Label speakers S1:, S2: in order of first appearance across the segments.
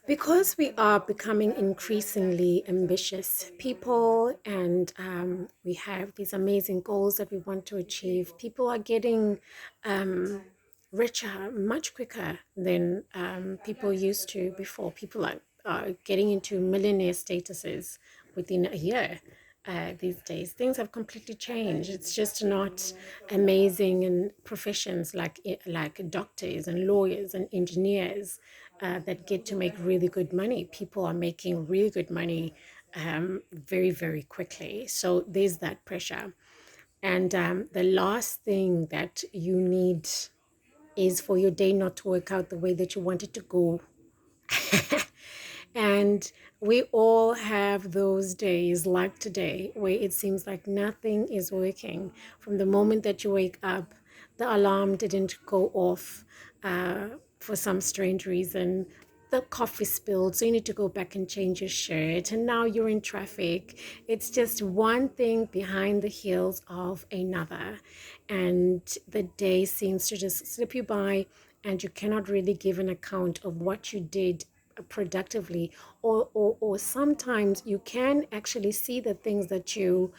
S1: Because we are becoming increasingly ambitious people and we have these amazing goals that we want to achieve, people are getting um, richer much quicker than people used to before. People are getting into millionaire statuses within a year. These days, things have completely changed. It's just not amazing in professions like doctors and lawyers and engineers that get to make really good money. People are making really good money very, very quickly. So there's that pressure. And the last thing that you need is for your day not to work out the way that you want it to go. And we all have those days like today where it seems like nothing is working. From the moment that you wake up, the alarm didn't go off for some strange reason. The coffee spilled, so you need to go back and change your shirt, and now you're in traffic. It's just one thing behind the heels of another, and the day seems to just slip you by, and you cannot really give an account of what you did productively, or sometimes you can actually see the things that you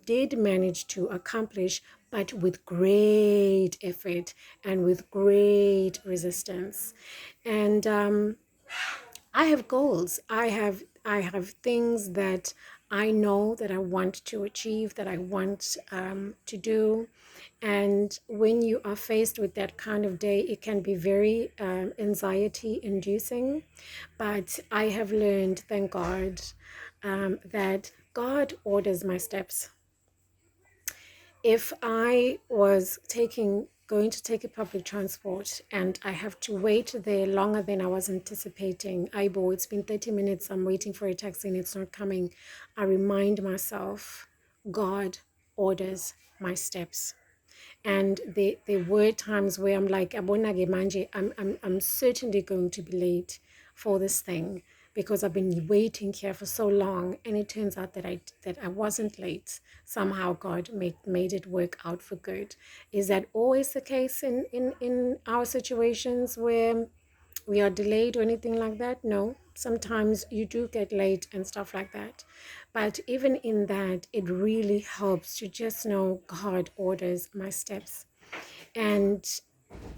S1: did manage to accomplish, but with great effort and with great resistance. And I have goals. I have things that I know that I want to achieve, that I want to do. And when you are faced with that kind of day, it can be very anxiety inducing. But I have learned, thank God, that God orders my steps. If I was going to take a public transport and I have to wait there longer than I was anticipating, Aibo, it's been 30 minutes, I'm waiting for a taxi and it's not coming, I remind myself, God orders my steps. And there were times where I'm like, "Abonage manje, I'm certainly going to be late for this thing because I've been waiting here for so long." And it turns out that I wasn't late. Somehow God made it work out for good. Is that always the case in our situations where we are delayed or anything like that? No. Sometimes you do get late and stuff like that. But even in that, it really helps to just know God orders my steps. And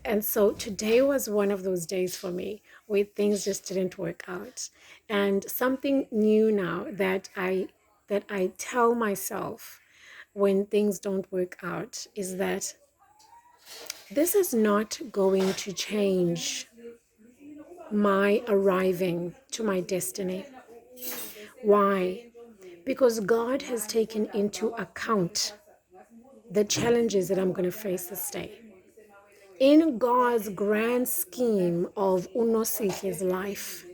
S1: and so today was one of those days for me where things just didn't work out. And something new now that I tell myself when things don't work out is that this is not going to change my arriving to my destiny. Why? Because God has taken into account the challenges that I'm going to face this day. In God's grand scheme of Unosi's life,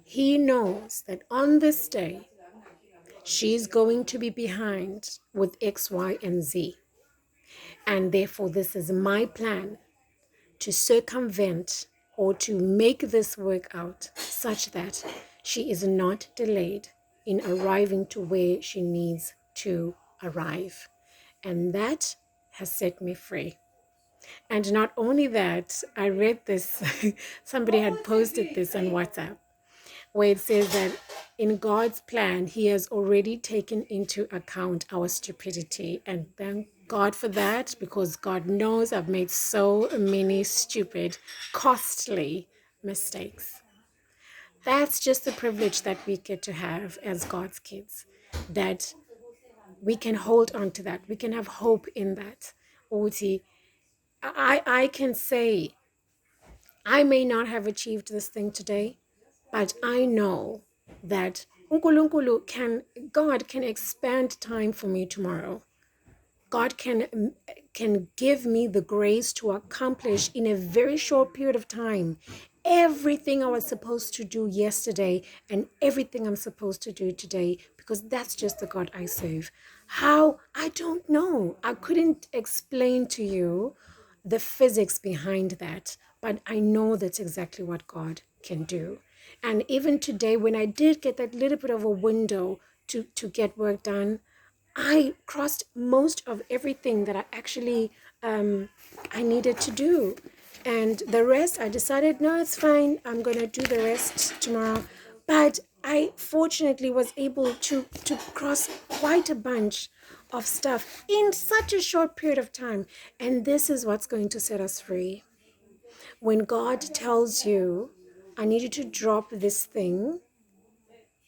S1: He knows that on this day, she's going to be behind with X, Y, and Z. And therefore, this is my plan to circumvent or to make this work out such that she is not delayed in arriving to where she needs to arrive. And that has set me free. And not only that, I read this, somebody had posted this on WhatsApp, where it says that in God's plan, He has already taken into account our stupidity. And thank God for that, because God knows I've made so many stupid, costly mistakes. That's just the privilege that we get to have as God's kids, that we can hold on to that. We can have hope in that. Uti, I can say, I may not have achieved this thing today, but I know that God can expand time for me tomorrow. God can give me the grace to accomplish in a very short period of time everything I was supposed to do yesterday and everything I'm supposed to do today, because that's just the God I serve. How? I don't know. I couldn't explain to you the physics behind that, but I know that's exactly what God can do. And even today, when I did get that little bit of a window to get work done, I crossed most of everything that I actually I needed to do. And the rest, I decided, no, it's fine. I'm going to do the rest tomorrow. But I fortunately was able to cross quite a bunch of stuff in such a short period of time. And this is what's going to set us free. When God tells you, I need you to drop this thing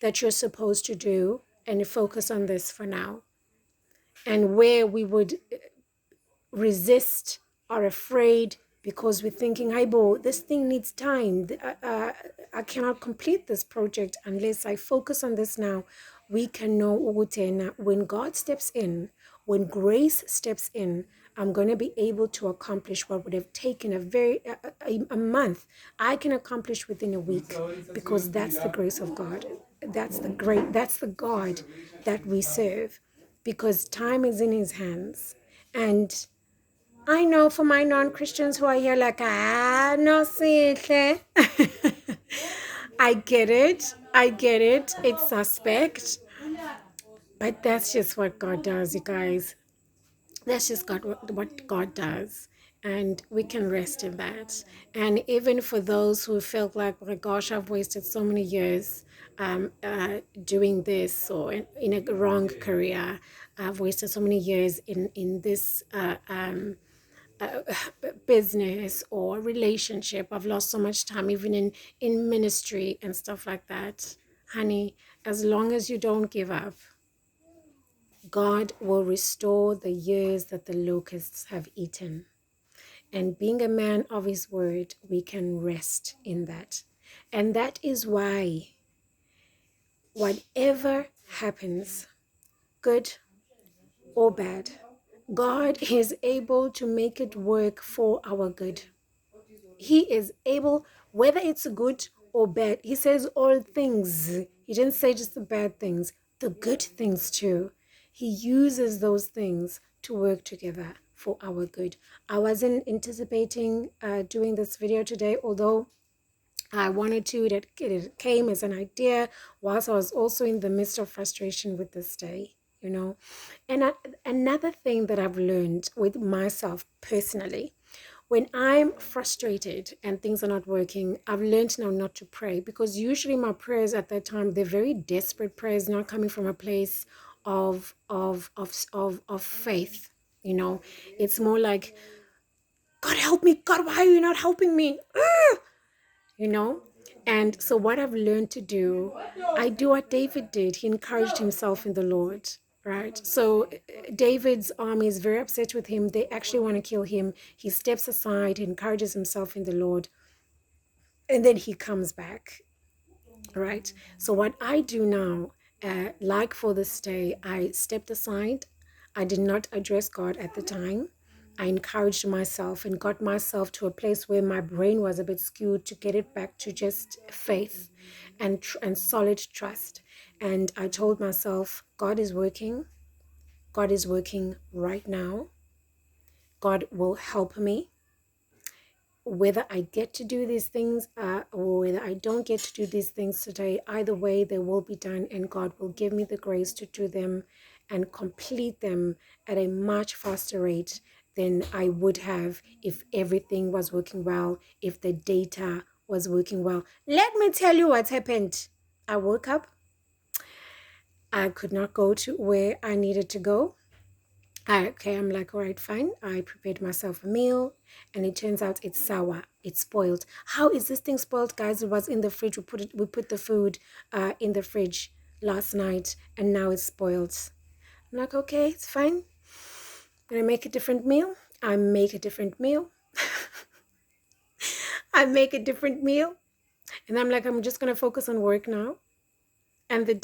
S1: that you're supposed to do and focus on this for now. And where we would resist, are afraid because we're thinking, Aibo, this thing needs time. I cannot complete this project unless I focus on this now. We can know when God steps in, when grace steps in, I'm going to be able to accomplish what would have taken a month. I can accomplish within a week because that's the grace of God. That's the God that we serve, because time is in his hands. And I know for my non-Christians who are here like, no, sihle. I get it. I get it. It's suspect. But that's just what God does, you guys. That's just what God does. And we can rest in that. And even for those who felt like, oh my gosh, I've wasted so many years doing this, or in a wrong career, I've wasted so many years in this uh, business or relationship. I've lost so much time, even in ministry and stuff like that. Honey, as long as you don't give up, God will restore the years that the locusts have eaten. And being a man of his word, we can rest in that. And that is why whatever happens, good or bad, God is able to make it work for our good. He is able, whether it's good or bad. He says all things. He didn't say just the bad things, the good things too. He uses those things to work together for our good. I wasn't anticipating doing this video today, although I wanted to. It came as an idea whilst I was also in the midst of frustration with this day, you know. And another thing that I've learned with myself personally, when I'm frustrated and things are not working, I've learned now not to pray, because usually my prayers at that time, they're very desperate prayers, not coming from a place of faith. You know, it's more like, God help me, God, why are you not helping me? You know? And so what I've learned to do, I do what David did. He encouraged himself in the Lord, right? So David's army is very upset with him. They actually want to kill him. He steps aside, he encourages himself in the Lord, and then he comes back, right? So what I do now, like for this day, I stepped aside. I did not address God at the time. I encouraged myself and got myself to a place where my brain was a bit skewed, to get it back to just faith and solid trust. And I told myself, God is working. God is working right now. God will help me. Whether I get to do these things or whether I don't get to do these things today, either way, they will be done, and God will give me the grace to do them and complete them at a much faster rate than I would have if everything was working well, if the data was working well. Let me tell you what happened. I woke up. I could not go to where I needed to go. I'm like, all right, fine. I prepared myself a meal, and it turns out it's sour. It's spoiled. How is this thing spoiled, guys? It was in the fridge. We put the food in the fridge last night, and now it's spoiled. I'm like, okay, it's fine. I'm gonna make a different meal. I make a different meal. I make a different meal, and I'm like, I'm just gonna focus on work now. And the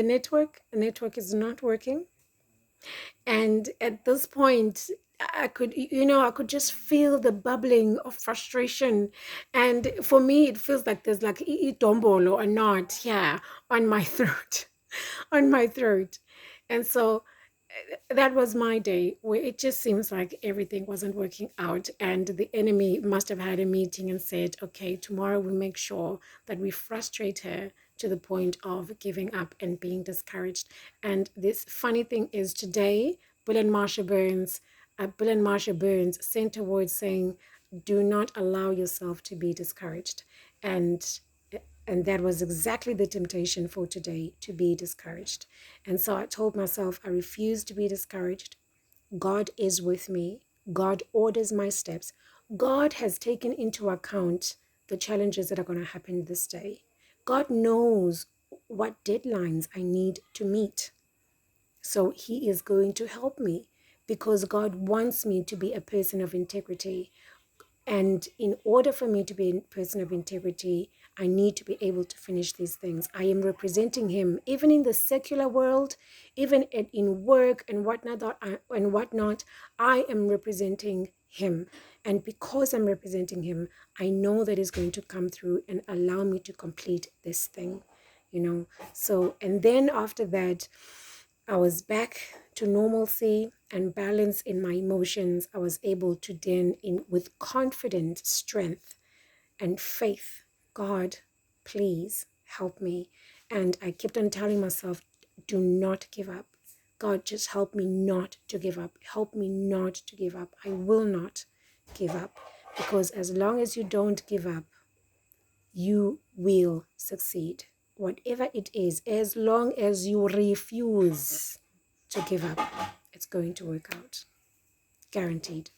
S1: network is not working. And at this point, I could just feel the bubbling of frustration. And for me, it feels like there's like dombolo or knot here on my throat, on my throat. And so that was my day where it just seems like everything wasn't working out, and the enemy must have had a meeting and said, okay, tomorrow we make sure that we frustrate her to the point of giving up and being discouraged. And this funny thing is, today Bill and Marsha Burns sent a word saying, Do not allow yourself to be discouraged. And that was exactly the temptation for today, to be discouraged. And so I told myself, I refuse to be discouraged. God is with me. God orders my steps. God has taken into account the challenges that are going to happen this day. God knows what deadlines I need to meet. So he is going to help me, because God wants me to be a person of integrity. And in order for me to be a person of integrity, I need to be able to finish these things. I am representing him, even in the secular world, even in work and whatnot. I am representing him. And because I'm representing him, I know that he's going to come through and allow me to complete this thing, So, and then after that, I was back to normalcy and balance in my emotions. I was able to then, with confident strength and faith, God, please help me. And I kept on telling myself, do not give up. God, just help me not to give up. Help me not to give up. I will not give up, because as long as you don't give up, you will succeed. Whatever it is, as long as you refuse to give up, it's going to work out. Guaranteed.